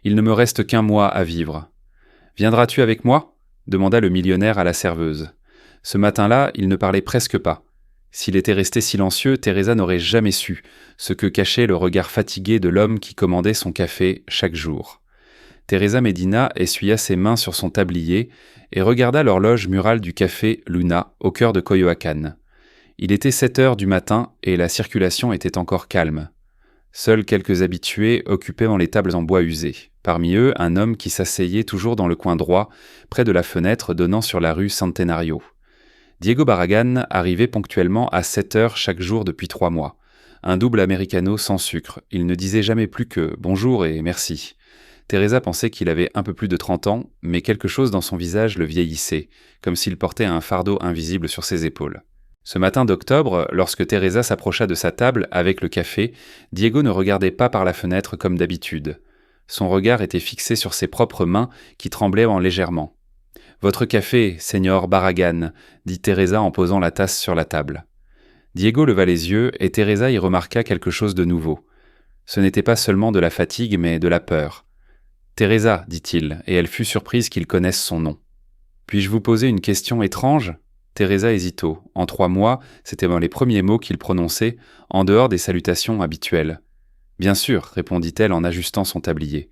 Il ne me reste qu'1 mois à vivre. Viendras-tu avec moi ? Demanda le millionnaire à la serveuse. Ce matin-là, il ne parlait presque pas. S'il était resté silencieux, Teresa n'aurait jamais su ce que cachait le regard fatigué de l'homme qui commandait son café chaque jour. Teresa Medina essuya ses mains sur son tablier et regarda l'horloge murale du café Luna au cœur de Coyoacán. Il était 7 heures du matin et la circulation était encore calme. Seuls quelques habitués occupaient dans les tables en bois usé. Parmi eux, un homme qui s'asseyait toujours dans le coin droit, près de la fenêtre donnant sur la rue Centenario. Diego Barragán arrivait ponctuellement à 7 heures chaque jour depuis 3 mois. Un double americano sans sucre. Il ne disait jamais plus que « bonjour » et « merci ». Teresa pensait qu'il avait un peu plus de 30 ans, mais quelque chose dans son visage le vieillissait, comme s'il portait un fardeau invisible sur ses épaules. Ce matin d'octobre, lorsque Teresa s'approcha de sa table avec le café, Diego ne regardait pas par la fenêtre comme d'habitude. Son regard était fixé sur ses propres mains qui tremblaient légèrement. « Votre café, Señor Barragán » dit Teresa en posant la tasse sur la table. Diego leva les yeux et Teresa y remarqua quelque chose de nouveau. Ce n'était pas seulement de la fatigue, mais de la peur. « Teresa, dit-il, et elle fut surprise qu'il connaisse son nom. « Puis-je vous poser une question étrange ?» Teresa hésita. En 3 mois, c'était dans les premiers mots qu'il prononçait, en dehors des salutations habituelles. « Bien sûr, répondit-elle en ajustant son tablier.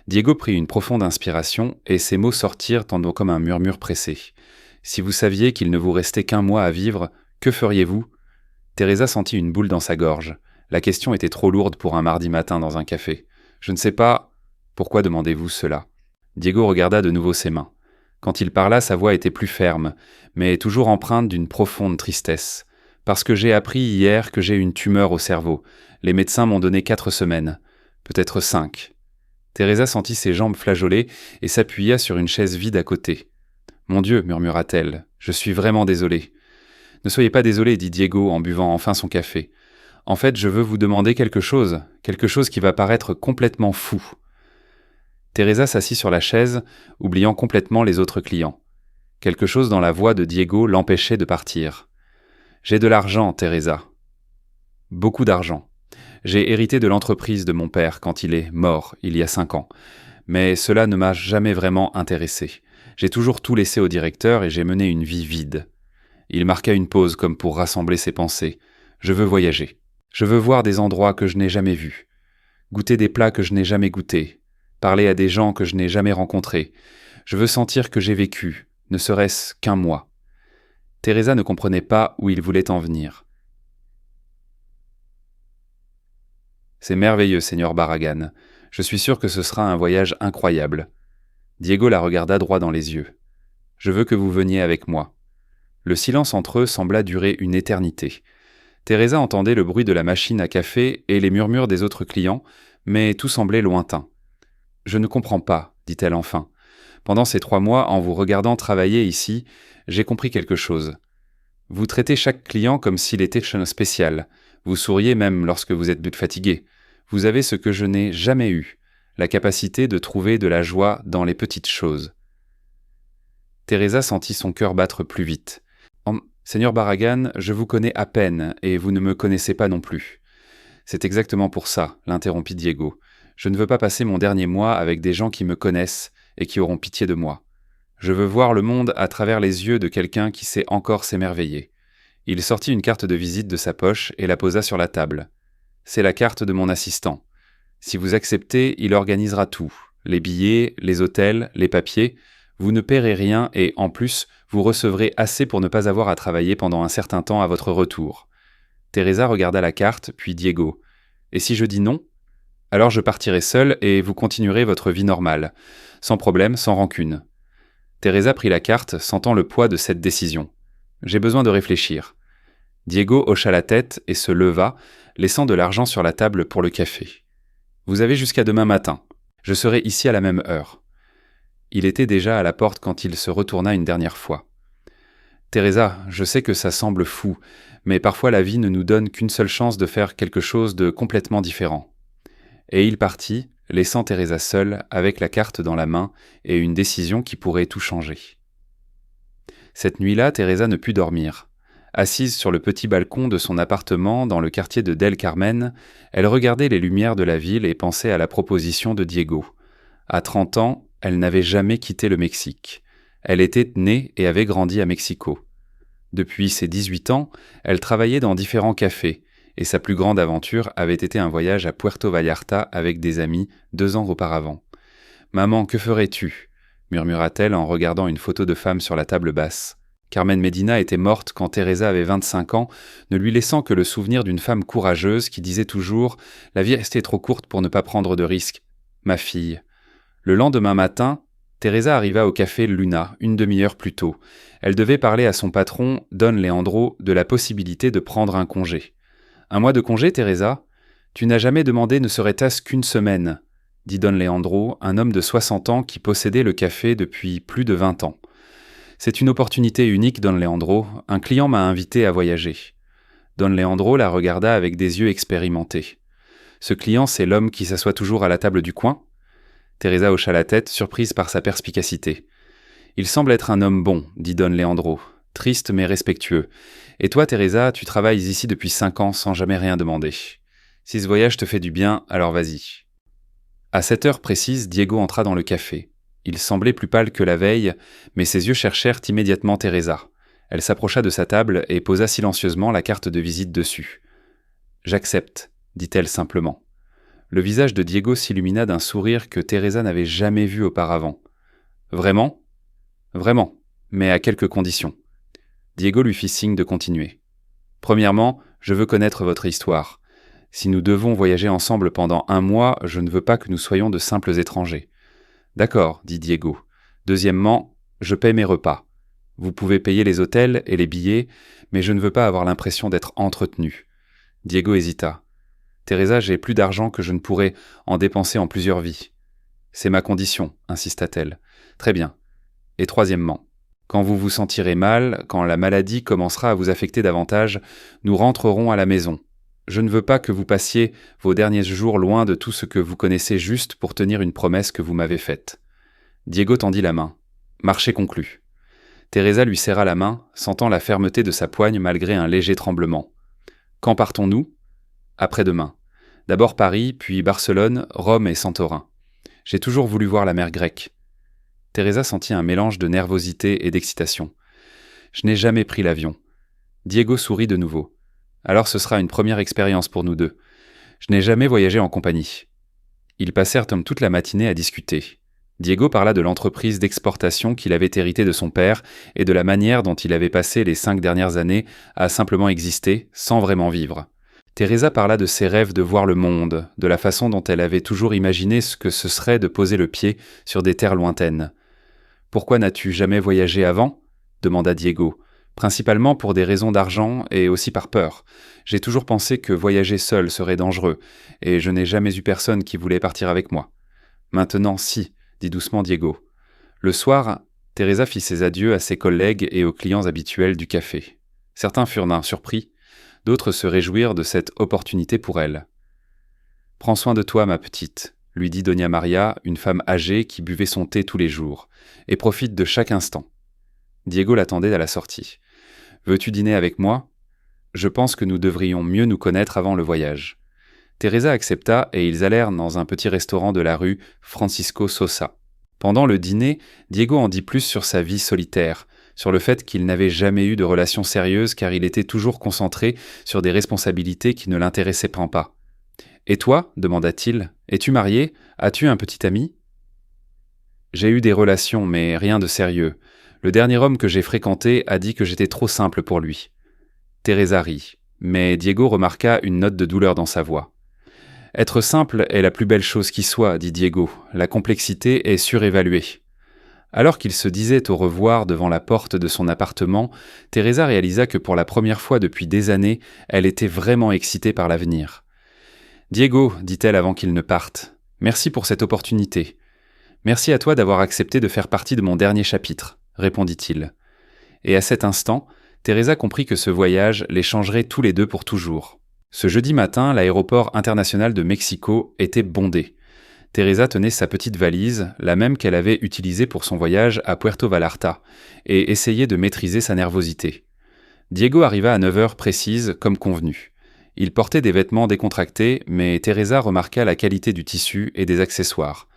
Diego prit une profonde inspiration, et ses mots sortirent tantôt comme un murmure pressé. « Si vous saviez qu'il ne vous restait qu'1 mois à vivre, que feriez-vous » Teresa sentit une boule dans sa gorge. La question était trop lourde pour un mardi matin dans un café. « Je ne sais pas... » « Pourquoi demandez-vous cela ?» Diego regarda de nouveau ses mains. Quand il parla, sa voix était plus ferme, mais toujours empreinte d'une profonde tristesse. « Parce que j'ai appris hier que j'ai une tumeur au cerveau. Les médecins m'ont donné 4 semaines. Peut-être 5. » Teresa sentit ses jambes flageoler et s'appuya sur une chaise vide à côté. « Mon Dieu, murmura-t-elle, je suis vraiment désolée. »« Ne soyez pas désolé, dit Diego en buvant enfin son café. En fait, je veux vous demander quelque chose qui va paraître complètement fou. » Teresa s'assit sur la chaise, oubliant complètement les autres clients. Quelque chose dans la voix de Diego l'empêchait de partir. « J'ai de l'argent, Teresa. Beaucoup d'argent. J'ai hérité de l'entreprise de mon père quand il est mort, il y a 5 ans. Mais cela ne m'a jamais vraiment intéressé. J'ai toujours tout laissé au directeur et j'ai mené une vie vide. » Il marqua une pause comme pour rassembler ses pensées. « Je veux voyager. Je veux voir des endroits que je n'ai jamais vus. Goûter des plats que je n'ai jamais goûtés. Parler à des gens que je n'ai jamais rencontrés. Je veux sentir que j'ai vécu, ne serait-ce qu'1 mois. » Teresa ne comprenait pas où il voulait en venir. « C'est merveilleux, Señor Barragán. Je suis sûr que ce sera un voyage incroyable. » Diego la regarda droit dans les yeux. « Je veux que vous veniez avec moi. » Le silence entre eux sembla durer une éternité. Teresa entendait le bruit de la machine à café et les murmures des autres clients, mais tout semblait lointain. « Je ne comprends pas, dit-elle enfin. Pendant ces 3 mois, en vous regardant travailler ici, j'ai compris quelque chose. Vous traitez chaque client comme s'il était spécial. Vous souriez même lorsque vous êtes fatigué. Vous avez ce que je n'ai jamais eu, la capacité de trouver de la joie dans les petites choses. » Teresa sentit son cœur battre plus vite. « Señor Barragán, je vous connais à peine et vous ne me connaissez pas non plus. »« C'est exactement pour ça, » l'interrompit Diego. « Je ne veux pas passer mon dernier mois avec des gens qui me connaissent et qui auront pitié de moi. Je veux voir le monde à travers les yeux de quelqu'un qui sait encore s'émerveiller. » Il sortit une carte de visite de sa poche et la posa sur la table. « C'est la carte de mon assistant. Si vous acceptez, il organisera tout. Les billets, les hôtels, les papiers. Vous ne paierez rien et, en plus, vous recevrez assez pour ne pas avoir à travailler pendant un certain temps à votre retour. » Teresa regarda la carte, puis Diego. « Et si je dis non ? Alors je partirai seule et vous continuerez votre vie normale, sans problème, sans rancune. » Teresa prit la carte, sentant le poids de cette décision. « J'ai besoin de réfléchir. » Diego hocha la tête et se leva, laissant de l'argent sur la table pour le café. « Vous avez jusqu'à demain matin. Je serai ici à la même heure. » Il était déjà à la porte quand il se retourna une dernière fois. « Teresa, je sais que ça semble fou, mais parfois la vie ne nous donne qu'une seule chance de faire quelque chose de complètement différent. » Et il partit, laissant Teresa seule, avec la carte dans la main et une décision qui pourrait tout changer. Cette nuit-là, Teresa ne put dormir. Assise sur le petit balcon de son appartement dans le quartier de Del Carmen, elle regardait les lumières de la ville et pensait à la proposition de Diego. À 30 ans, elle n'avait jamais quitté le Mexique. Elle était née et avait grandi à Mexico. Depuis ses 18 ans, elle travaillait dans différents cafés, et sa plus grande aventure avait été un voyage à Puerto Vallarta avec des amis 2 ans auparavant. « Maman, que ferais-tu » murmura-t-elle en regardant une photo de femme sur la table basse. Carmen Medina était morte quand Teresa avait 25 ans, ne lui laissant que le souvenir d'une femme courageuse qui disait toujours « La vie restait trop courte pour ne pas prendre de risques. Ma fille. » Le lendemain matin, Teresa arriva au café Luna, une demi-heure plus tôt. Elle devait parler à son patron, Don Leandro, de la possibilité de prendre un congé. « Un mois de congé, Teresa ? Tu n'as jamais demandé ne serait-ce qu'une semaine ?» dit Don Leandro, un homme de 60 ans qui possédait le café depuis plus de 20 ans. « C'est une opportunité unique, Don Leandro. Un client m'a invité à voyager. » Don Leandro la regarda avec des yeux expérimentés. « Ce client, c'est l'homme qui s'assoit toujours à la table du coin ?» Teresa hocha la tête, surprise par sa perspicacité. « Il semble être un homme bon, » dit Don Leandro, triste mais respectueux. « Et toi, Teresa, tu travailles ici depuis 5 ans sans jamais rien demander. Si ce voyage te fait du bien, alors vas-y. » À cette heure précise, Diego entra dans le café. Il semblait plus pâle que la veille, mais ses yeux cherchèrent immédiatement Teresa. Elle s'approcha de sa table et posa silencieusement la carte de visite dessus. « J'accepte, » dit-elle simplement. Le visage de Diego s'illumina d'un sourire que Teresa n'avait jamais vu auparavant. « Vraiment ? » ?»« Vraiment, mais à quelques conditions. » Diego lui fit signe de continuer. « Premièrement, je veux connaître votre histoire. Si nous devons voyager ensemble pendant 1 mois, je ne veux pas que nous soyons de simples étrangers. »« D'accord, » dit Diego. « Deuxièmement, je paie mes repas. Vous pouvez payer les hôtels et les billets, mais je ne veux pas avoir l'impression d'être entretenu. » Diego hésita. « Teresa, j'ai plus d'argent que je ne pourrais en dépenser en plusieurs vies. »« C'est ma condition, » insista-t-elle. « Très bien. Et troisièmement, quand vous vous sentirez mal, quand la maladie commencera à vous affecter davantage, nous rentrerons à la maison. Je ne veux pas que vous passiez vos derniers jours loin de tout ce que vous connaissez juste pour tenir une promesse que vous m'avez faite. » Diego tendit la main. Marché conclu. Teresa lui serra la main, sentant la fermeté de sa poigne malgré un léger tremblement. « Quand partons-nous ? » ?»« Après-demain. D'abord Paris, puis Barcelone, Rome et Santorin. J'ai toujours voulu voir la mer grecque. » Teresa sentit un mélange de nervosité et d'excitation. « Je n'ai jamais pris l'avion. » Diego sourit de nouveau. « Alors ce sera une première expérience pour nous deux. Je n'ai jamais voyagé en compagnie. » Ils passèrent toute la matinée à discuter. Diego parla de l'entreprise d'exportation qu'il avait héritée de son père et de la manière dont il avait passé les 5 dernières années à simplement exister, sans vraiment vivre. Teresa parla de ses rêves de voir le monde, de la façon dont elle avait toujours imaginé ce que ce serait de poser le pied sur des terres lointaines. « Pourquoi n'as-tu jamais voyagé avant ?» demanda Diego. « Principalement pour des raisons d'argent et aussi par peur. J'ai toujours pensé que voyager seul serait dangereux, et je n'ai jamais eu personne qui voulait partir avec moi. »« Maintenant, si, » dit doucement Diego. Le soir, Teresa fit ses adieux à ses collègues et aux clients habituels du café. Certains furent surpris, d'autres se réjouirent de cette opportunité pour elle. « Prends soin de toi, ma petite, » lui dit Doña Maria, une femme âgée qui buvait son thé tous les jours, « et profite de chaque instant. » Diego l'attendait à la sortie. « Veux-tu dîner avec moi ? Je pense que nous devrions mieux nous connaître avant le voyage. » Teresa accepta et ils allèrent dans un petit restaurant de la rue Francisco Sosa. Pendant le dîner, Diego en dit plus sur sa vie solitaire, sur le fait qu'il n'avait jamais eu de relation sérieuse car il était toujours concentré sur des responsabilités qui ne l'intéressaient pas. « Et toi ?» demanda-t-il. « Es-tu marié ? As-tu un petit ami ?»« J'ai eu des relations, mais rien de sérieux. Le dernier homme que j'ai fréquenté a dit que j'étais trop simple pour lui. » Teresa rit, mais Diego remarqua une note de douleur dans sa voix. « Être simple est la plus belle chose qui soit, » dit Diego. « La complexité est surévaluée. » Alors qu'il se disait au revoir devant la porte de son appartement, Teresa réalisa que pour la première fois depuis des années, elle était vraiment excitée par l'avenir. « Diego, dit-elle avant qu'il ne parte, merci pour cette opportunité. Merci à toi d'avoir accepté de faire partie de mon dernier chapitre, répondit-il. Et à cet instant, Teresa comprit que ce voyage les changerait tous les deux pour toujours. Ce jeudi matin, l'aéroport international de Mexico était bondé. Teresa tenait sa petite valise, la même qu'elle avait utilisée pour son voyage à Puerto Vallarta, et essayait de maîtriser sa nervosité. Diego arriva à 9h précise, comme convenu. Il portait des vêtements décontractés, mais Teresa remarqua la qualité du tissu et des accessoires.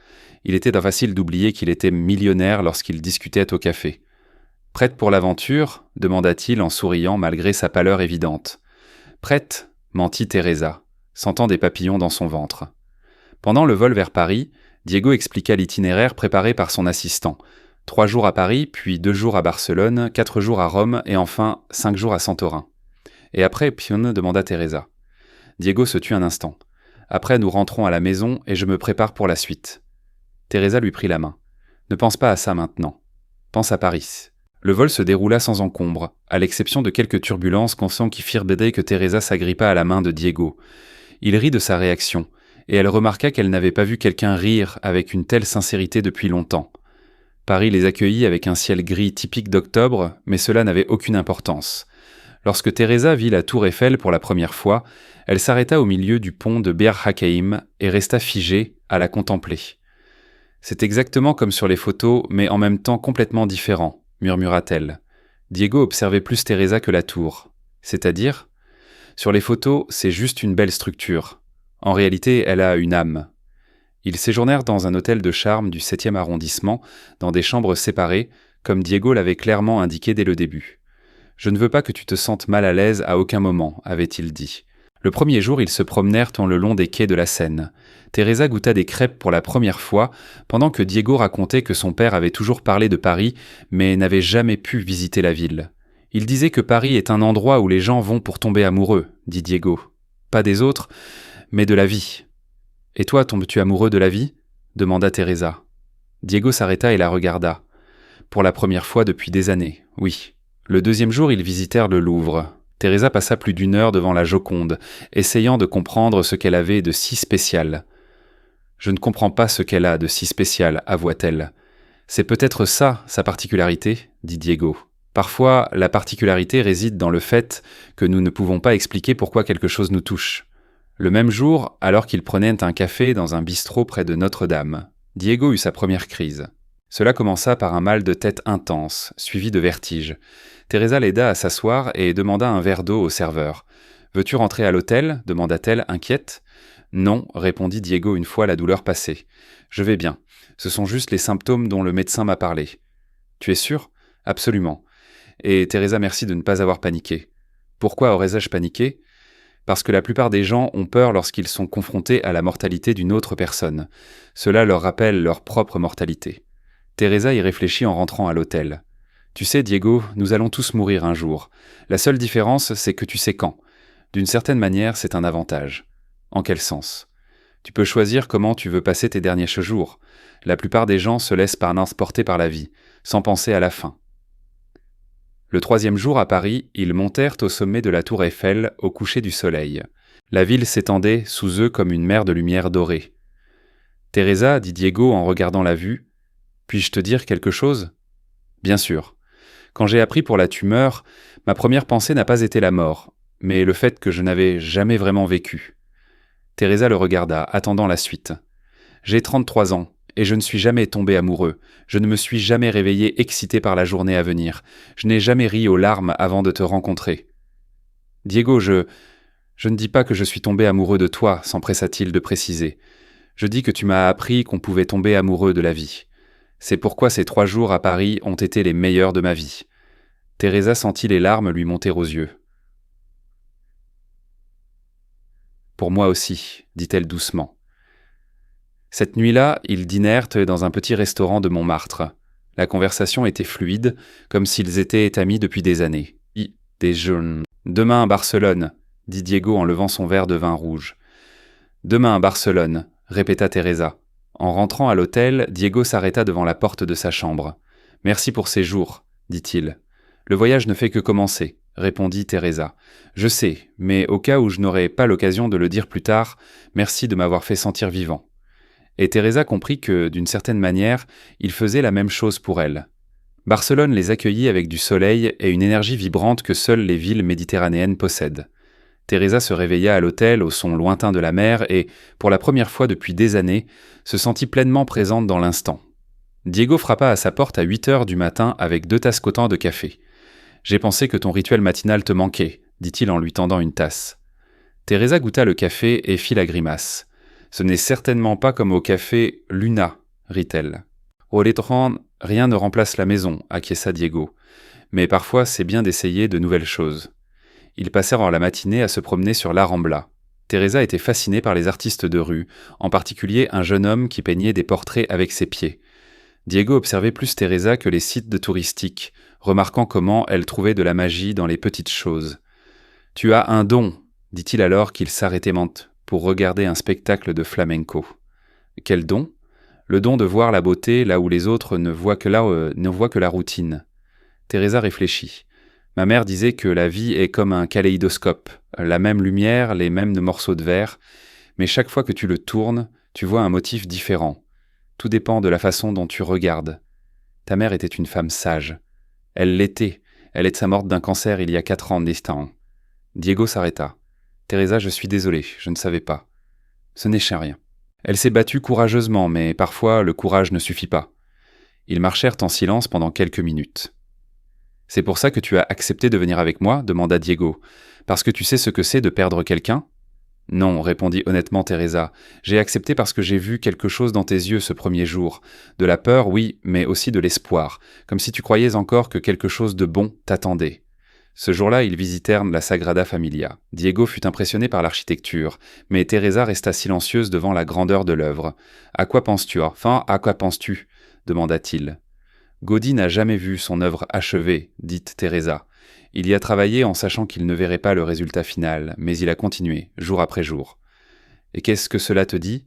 Il était facile d'oublier qu'il était millionnaire lorsqu'ils discutaient au café. « Prête pour l'aventure ?» demanda-t-il en souriant malgré sa pâleur évidente. « Prête ?» mentit Teresa, sentant des papillons dans son ventre. Pendant le vol vers Paris, Diego expliqua l'itinéraire préparé par son assistant. 3 jours à Paris, puis 2 jours à Barcelone, 4 jours à Rome et enfin 5 jours à Santorin. « Et après, Pion ?» demanda Teresa. Diego se tut un instant. « Après, nous rentrons à la maison et je me prépare pour la suite. » Teresa lui prit la main. « Ne pense pas à ça maintenant. Pense à Paris. » Le vol se déroula sans encombre, à l'exception de quelques turbulences qui firent dès que Teresa s'agrippa à la main de Diego. Il rit de sa réaction, et elle remarqua qu'elle n'avait pas vu quelqu'un rire avec une telle sincérité depuis longtemps. Paris les accueillit avec un ciel gris typique d'octobre, mais cela n'avait aucune importance. Lorsque Teresa vit la tour Eiffel pour la première fois, elle s'arrêta au milieu du pont de Bir Hakeim et resta figée à la contempler. « C'est exactement comme sur les photos, mais en même temps complètement différent, » murmura-t-elle. Diego observait plus Teresa que la tour. « C'est-à-dire ? » ?»« Sur les photos, c'est juste une belle structure. En réalité, elle a une âme. » Ils séjournèrent dans un hôtel de charme du 7e arrondissement, dans des chambres séparées, comme Diego l'avait clairement indiqué dès le début. « Je ne veux pas que tu te sentes mal à l'aise à aucun moment, » avait-il dit. Le premier jour, ils se promenèrent le long des quais de la Seine. Teresa goûta des crêpes pour la première fois, pendant que Diego racontait que son père avait toujours parlé de Paris, mais n'avait jamais pu visiter la ville. « Il disait que Paris est un endroit où les gens vont pour tomber amoureux, » dit Diego. « Pas des autres, mais de la vie. »« Et toi, tombes-tu amoureux de la vie ?» demanda Teresa. Diego s'arrêta et la regarda. « Pour la première fois depuis des années, oui. » Le deuxième jour, ils visitèrent le Louvre. Teresa passa plus d'1 heure devant la Joconde, essayant de comprendre ce qu'elle avait de si spécial. « Je ne comprends pas ce qu'elle a de si spécial, avoua-t-elle. C'est peut-être ça, sa particularité, dit Diego. Parfois, la particularité réside dans le fait que nous ne pouvons pas expliquer pourquoi quelque chose nous touche. » Le même jour, alors qu'ils prenaient un café dans un bistrot près de Notre-Dame, Diego eut sa première crise. Cela commença par un mal de tête intense, suivi de vertige. Teresa l'aida à s'asseoir et demanda un verre d'eau au serveur. « Veux-tu rentrer à l'hôtel » demanda-t-elle, inquiète. « Non » répondit Diego une fois la douleur passée. « Je vais bien. Ce sont juste les symptômes dont le médecin m'a parlé. »« Tu es sûr ?»« Absolument. Et Teresa, merci de ne pas avoir paniqué. »« Pourquoi aurais-je paniqué ?» Parce que la plupart des gens ont peur lorsqu'ils sont confrontés à la mortalité d'une autre personne. Cela leur rappelle leur propre mortalité. Teresa y réfléchit en rentrant à l'hôtel. « Tu sais, Diego, nous allons tous mourir un jour. La seule différence, c'est que tu sais quand. D'une certaine manière, c'est un avantage. » « En quel sens ? » « Tu peux choisir comment tu veux passer tes derniers jours. La plupart des gens se laissent transporter par la vie, sans penser à la fin. » Le 3e jour à Paris, ils montèrent au sommet de la tour Eiffel au coucher du soleil. La ville s'étendait sous eux comme une mer de lumière dorée. « Teresa, dit Diego en regardant la vue, puis-je te dire quelque chose ? » « Bien sûr. Quand j'ai appris pour la tumeur, ma première pensée n'a pas été la mort, mais le fait que je n'avais jamais vraiment vécu. » Teresa le regarda, attendant la suite. « J'ai 33 ans, et je ne suis jamais tombé amoureux. Je ne me suis jamais réveillé excité par la journée à venir. Je n'ai jamais ri aux larmes avant de te rencontrer. »« Diego, je ne dis pas que je suis tombé amoureux de toi, s'empressa-t-il de préciser. Je dis que tu m'as appris qu'on pouvait tomber amoureux de la vie. C'est pourquoi ces 3 jours à Paris ont été les meilleurs de ma vie. » Teresa sentit les larmes lui monter aux yeux. « Pour moi aussi, dit-elle doucement. » Cette nuit-là, ils dînèrent dans un petit restaurant de Montmartre. La conversation était fluide, comme s'ils étaient amis depuis des années. « Des jeunes. Demain à Barcelone, dit Diego en levant son verre de vin rouge. « Demain à Barcelone, répéta Teresa. En rentrant à l'hôtel, Diego s'arrêta devant la porte de sa chambre. « Merci pour ces jours, dit-il. Le voyage ne fait que commencer. » répondit Teresa. « Je sais, mais au cas où je n'aurai pas l'occasion de le dire plus tard, merci de m'avoir fait sentir vivant. » Et Teresa comprit que, d'une certaine manière, il faisait la même chose pour elle. Barcelone les accueillit avec du soleil et une énergie vibrante que seules les villes méditerranéennes possèdent. Teresa se réveilla à l'hôtel au son lointain de la mer et, pour la première fois depuis des années, se sentit pleinement présente dans l'instant. Diego frappa à sa porte à 8 heures du matin avec 2 tasses cotton de café. « J'ai pensé que ton rituel matinal te manquait, » dit-il en lui tendant une tasse. Teresa goûta le café et fit la grimace. « Ce n'est certainement pas comme au café Luna, rit-elle. Au Letran, rien ne remplace la maison, acquiesça Diego. Mais parfois, c'est bien d'essayer de nouvelles choses. Ils passèrent la matinée à se promener sur la Rambla. Teresa était fascinée par les artistes de rue, en particulier un jeune homme qui peignait des portraits avec ses pieds. Diego observait plus Teresa que les sites de touristiques, remarquant comment elle trouvait de la magie dans les petites choses. « Tu as un don », dit-il alors qu'il s'arrêtait pour regarder un spectacle de flamenco. « Quel don ? Le don de voir la beauté là où les autres ne voient que la routine. » Teresa réfléchit. Ma mère disait que la vie est comme un kaléidoscope, la même lumière, les mêmes morceaux de verre, mais chaque fois que tu le tournes, tu vois un motif différent. Tout dépend de la façon dont tu regardes. Ta mère était une femme sage. Elle l'était. Elle est morte d'un cancer il y a 4 ans d'instant. Diego s'arrêta. Teresa, je suis désolé, je ne savais pas. Ce n'est rien. Elle s'est battue courageusement, mais parfois le courage ne suffit pas. Ils marchèrent en silence pendant quelques minutes. « C'est pour ça que tu as accepté de venir avec moi ?» demanda Diego. « Parce que tu sais ce que c'est de perdre quelqu'un ?»« Non, répondit honnêtement Teresa. J'ai accepté parce que j'ai vu quelque chose dans tes yeux ce premier jour. De la peur, oui, mais aussi de l'espoir, comme si tu croyais encore que quelque chose de bon t'attendait. » Ce jour-là, ils visitèrent la Sagrada Familia. Diego fut impressionné par l'architecture, mais Teresa resta silencieuse devant la grandeur de l'œuvre. « À quoi penses-tu ? Enfin, à quoi penses-tu » demanda-t-il. Gaudí n'a jamais vu son œuvre achevée, dit Teresa. Il y a travaillé en sachant qu'il ne verrait pas le résultat final, mais il a continué, jour après jour. Et qu'est-ce que cela te dit ?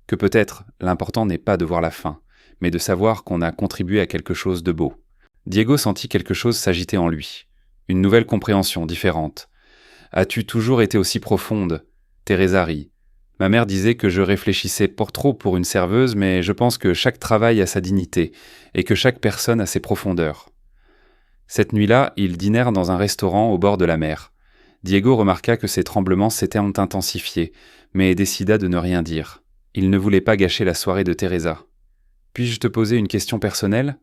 Que peut-être l'important n'est pas de voir la fin, mais de savoir qu'on a contribué à quelque chose de beau. Diego sentit quelque chose s'agiter en lui. Une nouvelle compréhension, différente. As-tu toujours été aussi profonde ? Teresa rit. Ma mère disait que je réfléchissais trop pour une serveuse, mais je pense que chaque travail a sa dignité, et que chaque personne a ses profondeurs. Cette nuit-là, ils dînèrent dans un restaurant au bord de la mer. Diego remarqua que ses tremblements s'étaient intensifiés, mais décida de ne rien dire. Il ne voulait pas gâcher la soirée de Teresa. « Puis-je te poser une question personnelle ?»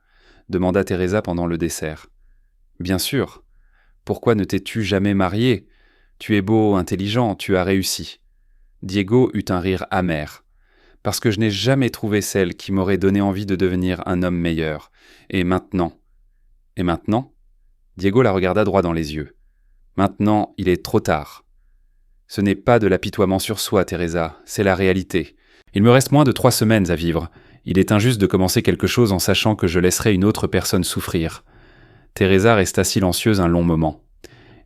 demanda Teresa pendant le dessert. « Bien sûr. Pourquoi ne t'es-tu jamais marié ? Tu es beau, intelligent, tu as réussi. » Diego eut un rire amer. « Parce que je n'ai jamais trouvé celle qui m'aurait donné envie de devenir un homme meilleur. Et maintenant ?» « Et maintenant ?» Diego la regarda droit dans les yeux. « Maintenant, il est trop tard. » « Ce n'est pas de l'apitoiement sur soi, Teresa, c'est la réalité. Il me reste moins de 3 semaines à vivre. Il est injuste de commencer quelque chose en sachant que je laisserai une autre personne souffrir. » Teresa resta silencieuse un long moment.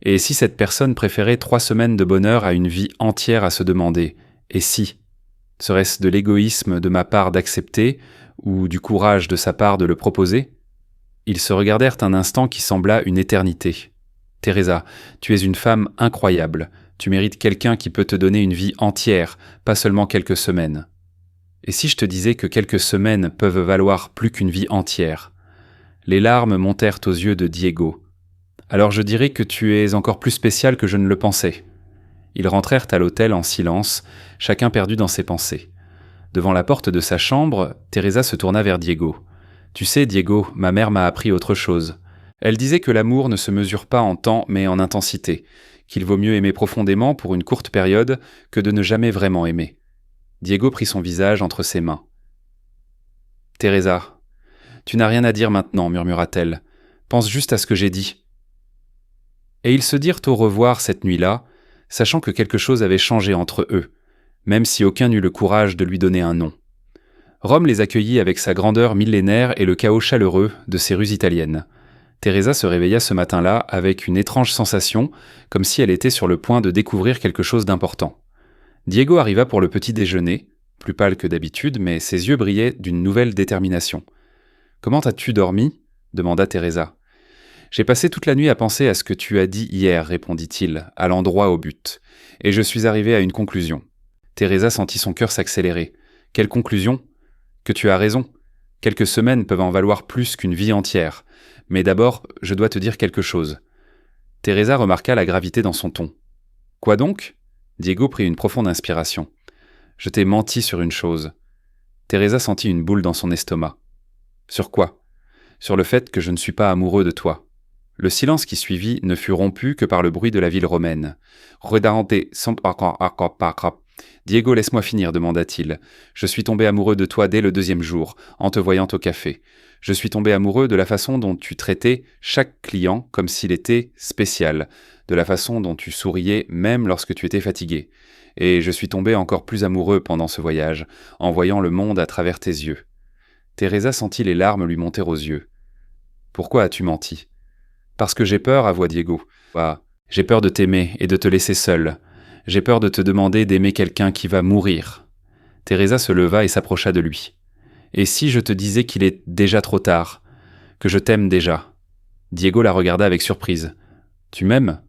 Et si cette personne préférait 3 semaines de bonheur à une vie entière à se demander « Et si ?» Serait-ce de l'égoïsme de ma part d'accepter, ou du courage de sa part de le proposer ? Ils se regardèrent un instant qui sembla une éternité. « Teresa, tu es une femme incroyable. Tu mérites quelqu'un qui peut te donner une vie entière, pas seulement quelques semaines. Et si je te disais que quelques semaines peuvent valoir plus qu'une vie entière ?» Les larmes montèrent aux yeux de Diego. « Alors je dirais que tu es encore plus spécial que je ne le pensais. » Ils rentrèrent à l'hôtel en silence, chacun perdu dans ses pensées. Devant la porte de sa chambre, Teresa se tourna vers Diego. « Tu sais, Diego, ma mère m'a appris autre chose. Elle disait que l'amour ne se mesure pas en temps mais en intensité, qu'il vaut mieux aimer profondément pour une courte période que de ne jamais vraiment aimer. » Diego prit son visage entre ses mains. « Teresa, tu n'as rien à dire maintenant, murmura-t-elle. Pense juste à ce que j'ai dit. » Et ils se dirent au revoir cette nuit-là, sachant que quelque chose avait changé entre eux, même si aucun n'eut le courage de lui donner un nom. Rome les accueillit avec sa grandeur millénaire et le chaos chaleureux de ses rues italiennes. Teresa se réveilla ce matin-là avec une étrange sensation, comme si elle était sur le point de découvrir quelque chose d'important. Diego arriva pour le petit déjeuner, plus pâle que d'habitude, mais ses yeux brillaient d'une nouvelle détermination. « Comment as-tu dormi ?» demanda Teresa. « J'ai passé toute la nuit à penser à ce que tu as dit hier, répondit-il, allant droit au but. Et je suis arrivé à une conclusion. » Teresa sentit son cœur s'accélérer. « Quelle conclusion ? Que tu as raison. Quelques semaines peuvent en valoir plus qu'une vie entière. Mais d'abord, je dois te dire quelque chose. » Teresa remarqua la gravité dans son ton. « Quoi donc ?» Diego prit une profonde inspiration. « Je t'ai menti sur une chose. » Teresa sentit une boule dans son estomac. « Sur quoi ? » « Sur le fait que je ne suis pas amoureux de toi. » Le silence qui suivit ne fut rompu que par le bruit de la ville romaine. Diego, laisse-moi finir, demanda-t-il. Je suis tombé amoureux de toi dès le 2e jour, en te voyant au café. Je suis tombé amoureux de la façon dont tu traitais chaque client comme s'il était spécial, de la façon dont tu souriais même lorsque tu étais fatigué. Et je suis tombé encore plus amoureux pendant ce voyage, en voyant le monde à travers tes yeux. Teresa sentit les larmes lui monter aux yeux. « Pourquoi as-tu menti ?»« Parce que j'ai peur, avoua Diego. Ah, j'ai peur de t'aimer et de te laisser seul. J'ai peur de te demander d'aimer quelqu'un qui va mourir. » Teresa se leva et s'approcha de lui. « Et si je te disais qu'il est déjà trop tard, que je t'aime déjà ?» Diego la regarda avec surprise. « Tu m'aimes ?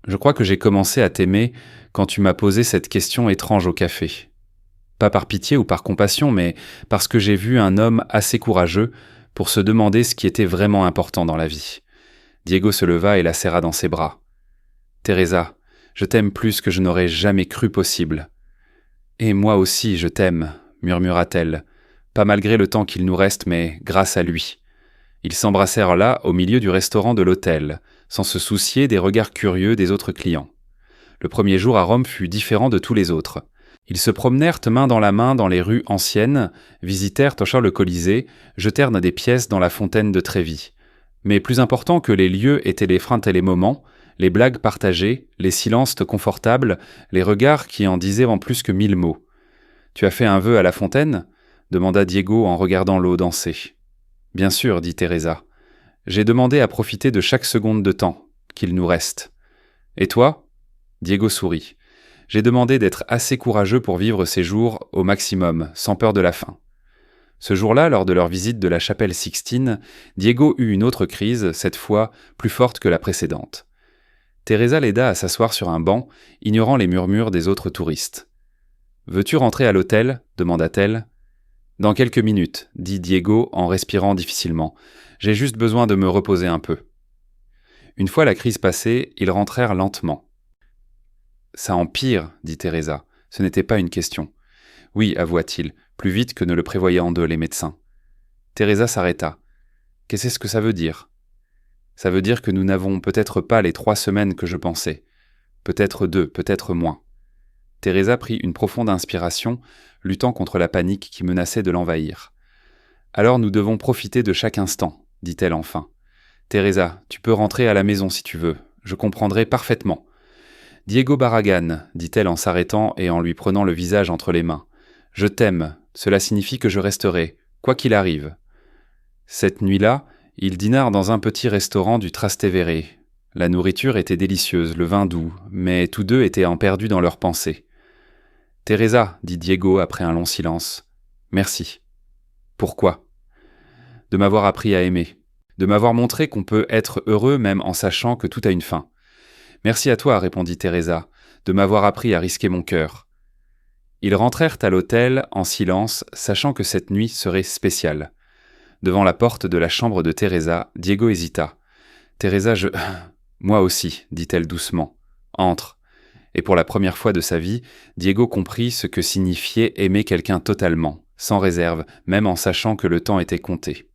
Je crois que j'ai commencé à t'aimer quand tu m'as posé cette question étrange au café. Pas par pitié ou par compassion, mais parce que j'ai vu un homme assez courageux pour se demander ce qui était vraiment important dans la vie. » Diego se leva et la serra dans ses bras. « Teresa, je t'aime plus que je n'aurais jamais cru possible. »« Et moi aussi, je t'aime, » murmura-t-elle, pas malgré le temps qu'il nous reste, mais grâce à lui. Ils s'embrassèrent là, au milieu du restaurant de l'hôtel, sans se soucier des regards curieux des autres clients. Le premier jour à Rome fut différent de tous les autres. Ils se promenèrent main dans la main dans les rues anciennes, visitèrent le Colisée, jetèrent des pièces dans la fontaine de Trévi. Mais plus important que les lieux étaient les feintes et les moments, les blagues partagées, les silences confortables, les regards qui en disaient en plus que 1000 mots. « Tu as fait un vœu à la fontaine ?» demanda Diego en regardant l'eau danser. « Bien sûr, dit Teresa. J'ai demandé à profiter de chaque seconde de temps qu'il nous reste. Et toi ?» Diego sourit. « J'ai demandé d'être assez courageux pour vivre ces jours au maximum, sans peur de la fin. » Ce jour-là, lors de leur visite de la chapelle Sixtine, Diego eut une autre crise, cette fois plus forte que la précédente. Teresa l'aida à s'asseoir sur un banc, ignorant les murmures des autres touristes. « Veux-tu rentrer à l'hôtel ?» demanda-t-elle. « Dans quelques minutes, » dit Diego en respirant difficilement. « J'ai juste besoin de me reposer un peu. » Une fois la crise passée, ils rentrèrent lentement. « Ça empire, » dit Teresa. Ce n'était pas une question. « Oui, avoua-t-il, plus vite que ne le prévoyaient en eux les médecins. » Teresa s'arrêta. « Qu'est-ce que ça veut dire ? » Ça veut dire que nous n'avons peut-être pas les 3 semaines que je pensais. Peut-être 2, peut-être moins. Teresa prit une profonde inspiration, luttant contre la panique qui menaçait de l'envahir. « Alors nous devons profiter de chaque instant, » dit-elle enfin. « Teresa, tu peux rentrer à la maison si tu veux. Je comprendrai parfaitement. »« Diego Barragan, » dit-elle en s'arrêtant et en lui prenant le visage entre les mains. « Je t'aime. Cela signifie que je resterai, quoi qu'il arrive. » Cette nuit-là, ils dînèrent dans un petit restaurant du Trastevere. La nourriture était délicieuse, le vin doux, mais tous deux étaient perdus dans leurs pensées. « Teresa, » dit Diego après un long silence. « Merci. »« Pourquoi ?»« De m'avoir appris à aimer. De m'avoir montré qu'on peut être heureux même en sachant que tout a une fin. »« Merci à toi, » répondit Teresa, « de m'avoir appris à risquer mon cœur. » Ils rentrèrent à l'hôtel en silence, sachant que cette nuit serait spéciale. Devant la porte de la chambre de Teresa, Diego hésita. « Teresa, je... »« Moi aussi, » dit-elle doucement. « Entre. » Et pour la première fois de sa vie, Diego comprit ce que signifiait aimer quelqu'un totalement, sans réserve, même en sachant que le temps était compté.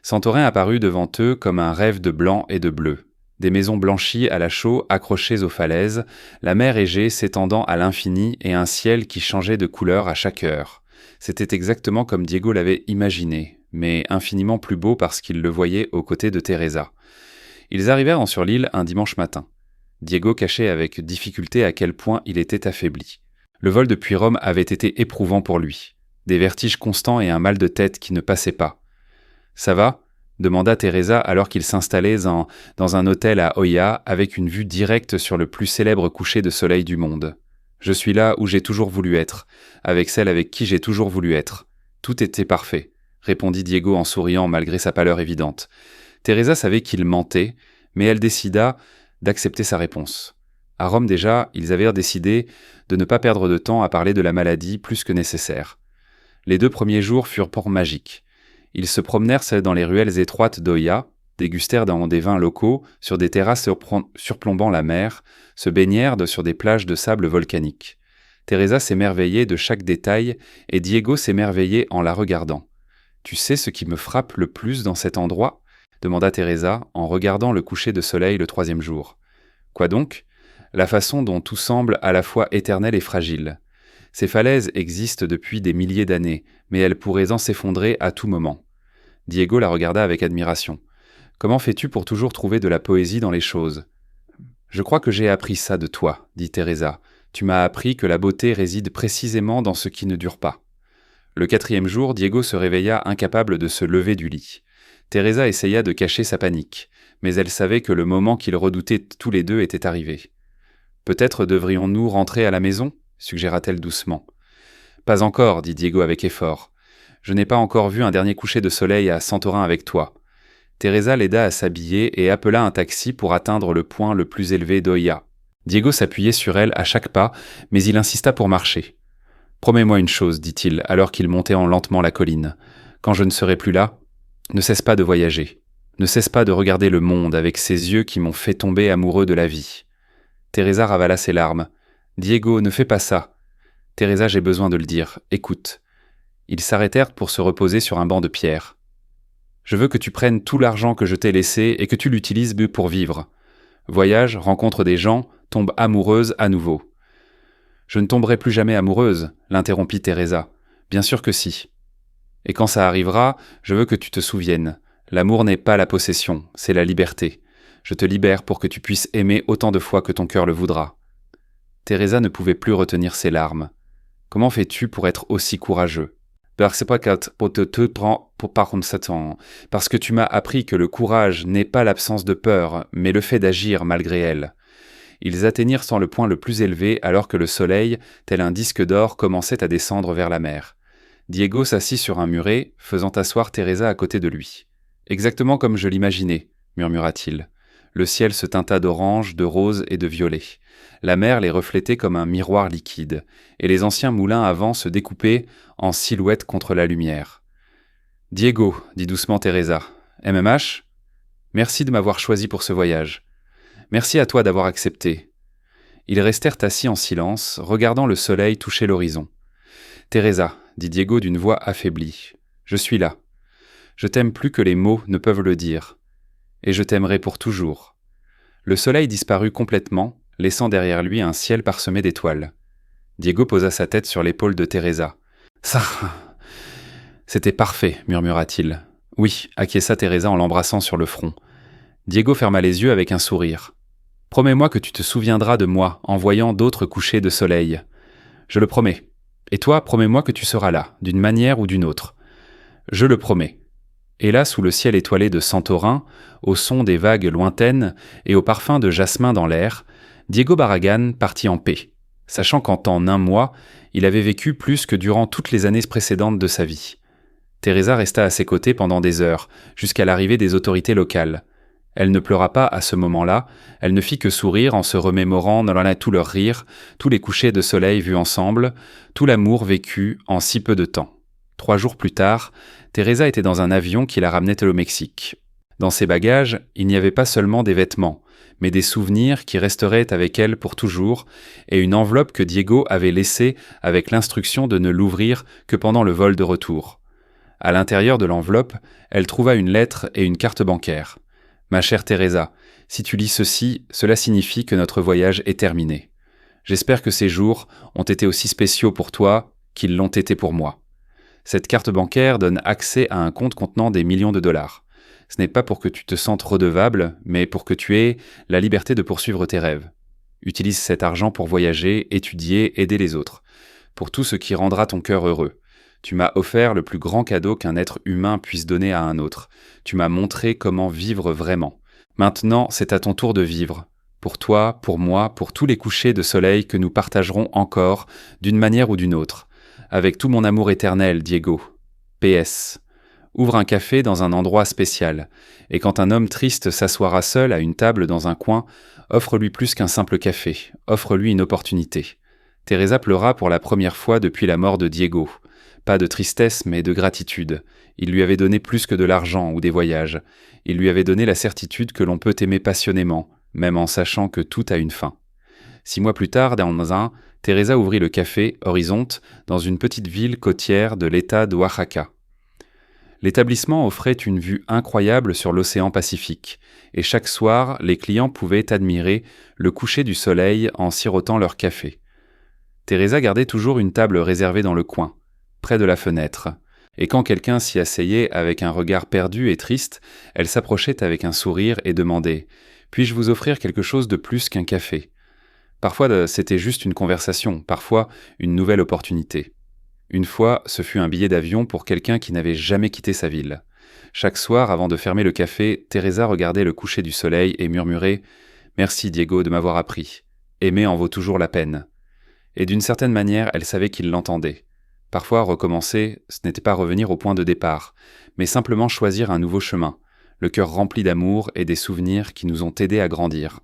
Santorin apparut devant eux comme un rêve de blanc et de bleu. Des maisons blanchies à la chaux accrochées aux falaises, la mer Égée s'étendant à l'infini et un ciel qui changeait de couleur à chaque heure. C'était exactement comme Diego l'avait imaginé, mais infiniment plus beau parce qu'il le voyait aux côtés de Teresa. Ils arrivèrent sur l'île un dimanche matin. Diego cachait avec difficulté à quel point il était affaibli. Le vol depuis Rome avait été éprouvant pour lui. Des vertiges constants et un mal de tête qui ne passait pas. « Ça va ?» demanda Teresa alors qu'ils s'installaient dans un hôtel à Oia avec une vue directe sur le plus célèbre coucher de soleil du monde. « Je suis là où j'ai toujours voulu être, avec celle avec qui j'ai toujours voulu être. Tout était parfait, » répondit Diego en souriant malgré sa pâleur évidente. Teresa savait qu'il mentait, mais elle décida d'accepter sa réponse. À Rome déjà, ils avaient décidé de ne pas perdre de temps à parler de la maladie plus que nécessaire. Les 2 premiers jours furent pour magiques. Ils se promenèrent dans les ruelles étroites d'Oia, dégustèrent dans des vins locaux, sur des terrasses surplombant la mer, se baignèrent sur des plages de sable volcanique. Teresa s'émerveillait de chaque détail et Diego s'émerveillait en la regardant. « Tu sais ce qui me frappe le plus dans cet endroit ?» demanda Teresa en regardant le coucher de soleil le 3e jour. « Quoi donc ? la façon dont tout semble à la fois éternel et fragile. Ces falaises existent depuis des milliers d'années, mais elles pourraient s'effondrer à tout moment. Diego la regarda avec admiration. « Comment fais-tu pour toujours trouver de la poésie dans les choses ?»« Je crois que j'ai appris ça de toi, dit Teresa. Tu m'as appris que la beauté réside précisément dans ce qui ne dure pas. » Le 4e jour, Diego se réveilla incapable de se lever du lit. Teresa essaya de cacher sa panique, mais elle savait que le moment qu'ils redoutaient tous les deux était arrivé. « Peut-être devrions-nous rentrer à la maison ?» suggéra-t-elle doucement. « Pas encore, dit Diego avec effort. Je n'ai pas encore vu un dernier coucher de soleil à Santorin avec toi. » Teresa l'aida à s'habiller et appela un taxi pour atteindre le point le plus élevé d'Oia. Diego s'appuyait sur elle à chaque pas, mais il insista pour marcher. « Promets-moi une chose, dit-il, alors qu'ils montaient lentement la colline. Quand je ne serai plus là, ne cesse pas de voyager. Ne cesse pas de regarder le monde avec ces yeux qui m'ont fait tomber amoureux de la vie. » Teresa ravala ses larmes. « Diego, ne fais pas ça. »« Teresa, j'ai besoin de le dire. Écoute. » Ils s'arrêtèrent pour se reposer sur un banc de pierre. « Je veux que tu prennes tout l'argent que je t'ai laissé et que tu l'utilises pour vivre. Voyage, rencontre des gens, tombe amoureuse à nouveau. » « Je ne tomberai plus jamais amoureuse, l'interrompit Teresa. « Bien sûr que si. Et quand ça arrivera, je veux que tu te souviennes. L'amour n'est pas la possession, c'est la liberté. Je te libère pour que tu puisses aimer autant de fois que ton cœur le voudra. » Teresa ne pouvait plus retenir ses larmes. « Comment fais-tu pour être aussi courageux ? » Parce que tu m'as appris que le courage n'est pas l'absence de peur, mais le fait d'agir malgré elle. Ils atteignirent sans le point le plus élevé alors que le soleil, tel un disque d'or, commençait à descendre vers la mer. Diego s'assit sur un muret, faisant asseoir Teresa à côté de lui. « Exactement comme je l'imaginais, » murmura-t-il. Le ciel se teinta d'orange, de rose et de violet. La mer les reflétait comme un miroir liquide, et les anciens moulins à vent se découpaient en silhouette contre la lumière. « Diego, dit doucement Teresa. MMH ? Merci de m'avoir choisi pour ce voyage. Merci à toi d'avoir accepté. » Ils restèrent assis en silence, regardant le soleil toucher l'horizon. « Teresa, dit Diego d'une voix affaiblie, je suis là. Je t'aime plus que les mots ne peuvent le dire. Et je t'aimerai pour toujours. » Le soleil disparut complètement, laissant derrière lui un ciel parsemé d'étoiles. Diego posa sa tête sur l'épaule de Teresa. « Ça, c'était parfait, murmura-t-il. « Oui, acquiesça Teresa en l'embrassant sur le front. Diego ferma les yeux avec un sourire. « Promets-moi que tu te souviendras de moi en voyant d'autres couchers de soleil. Je le promets. Et toi, promets-moi que tu seras là, d'une manière ou d'une autre. Je le promets. » Et là, sous le ciel étoilé de Santorin, au son des vagues lointaines et au parfum de jasmin dans l'air, Diego Barragán partit en paix, sachant qu'en temps d'un mois, il avait vécu plus que durant toutes les années précédentes de sa vie. Teresa resta à ses côtés pendant des heures, jusqu'à l'arrivée des autorités locales. Elle ne pleura pas à ce moment-là, elle ne fit que sourire en se remémorant tout leur rire, tous les couchers de soleil vus ensemble, tout l'amour vécu en si peu de temps. 3 jours plus tard, Teresa était dans un avion qui la ramenait au Mexique. Dans ses bagages, il n'y avait pas seulement des vêtements, mais des souvenirs qui resteraient avec elle pour toujours, et une enveloppe que Diego avait laissée avec l'instruction de ne l'ouvrir que pendant le vol de retour. À l'intérieur de l'enveloppe, elle trouva une lettre et une carte bancaire. « Ma chère Teresa, si tu lis ceci, cela signifie que notre voyage est terminé. J'espère que ces jours ont été aussi spéciaux pour toi qu'ils l'ont été pour moi. Cette carte bancaire donne accès à un compte contenant des millions de dollars. Ce n'est pas pour que tu te sentes redevable, mais pour que tu aies la liberté de poursuivre tes rêves. Utilise cet argent pour voyager, étudier, aider les autres. Pour tout ce qui rendra ton cœur heureux. Tu m'as offert le plus grand cadeau qu'un être humain puisse donner à un autre. Tu m'as montré comment vivre vraiment. Maintenant, c'est à ton tour de vivre. Pour toi, pour moi, pour tous les couchers de soleil que nous partagerons encore, d'une manière ou d'une autre. Avec tout mon amour éternel, Diego. PS. Ouvre un café dans un endroit spécial, et quand un homme triste s'assoira seul à une table dans un coin, offre-lui plus qu'un simple café, offre-lui une opportunité. Teresa pleura pour la première fois depuis la mort de Diego. Pas de tristesse, mais de gratitude. Il lui avait donné plus que de l'argent ou des voyages. Il lui avait donné la certitude que l'on peut aimer passionnément, même en sachant que tout a une fin. 6 mois plus tard, Teresa ouvrit le café Horizonte dans une petite ville côtière de l'État d'Oaxaca. L'établissement offrait une vue incroyable sur l'océan Pacifique, et chaque soir, les clients pouvaient admirer le coucher du soleil en sirotant leur café. Teresa gardait toujours une table réservée dans le coin, près de la fenêtre, et quand quelqu'un s'y asseyait avec un regard perdu et triste, elle s'approchait avec un sourire et demandait « Puis-je vous offrir quelque chose de plus qu'un café ?» Parfois, c'était juste une conversation, parfois une nouvelle opportunité. Une fois, ce fut un billet d'avion pour quelqu'un qui n'avait jamais quitté sa ville. Chaque soir, avant de fermer le café, Teresa regardait le coucher du soleil et murmurait « Merci Diego de m'avoir appris. Aimer en vaut toujours la peine. » Et d'une certaine manière, elle savait qu'il l'entendait. Parfois, recommencer, ce n'était pas revenir au point de départ, mais simplement choisir un nouveau chemin, le cœur rempli d'amour et des souvenirs qui nous ont aidés à grandir.